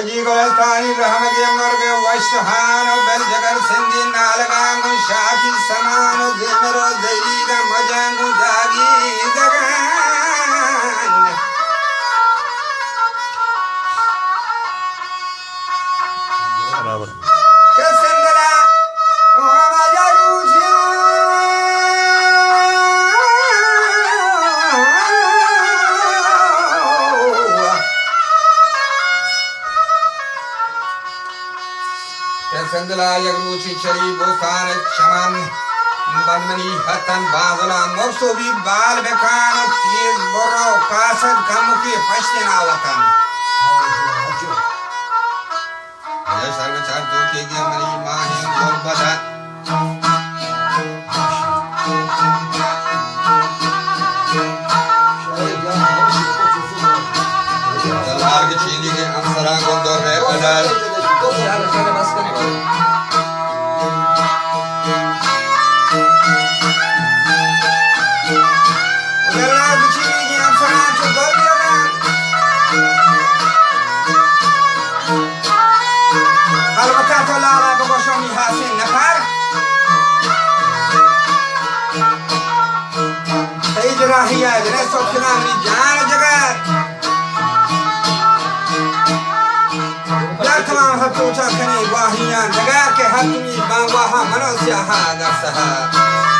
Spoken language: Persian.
فجي قلتاني رحمك يمرك واشتهان بلجقر سندي نالغان شاكي سمان زمر زيدا مجان داغي دغان برابر كسندلا وما جاروشي كسندلا يغروشي شري بوستان شمان بندمني حتن بازلا مقصوبي بال بكان تيز برو كاسد كموكي فشتنا وطن يا سرگ چار تو کے گیا منی ماہی گور بدا دلار کے چیندی کے امسرا کو دور ہے قدر دلار کے چیندی کے امسرا کو دور ہے البته تو لارا بگوشمی حسین نفر تیج راهی ادنه صبح نامری جان جگر در تمام حد تو چاکنی واهیان جگر که حد می بانواها منو سیاها در سهر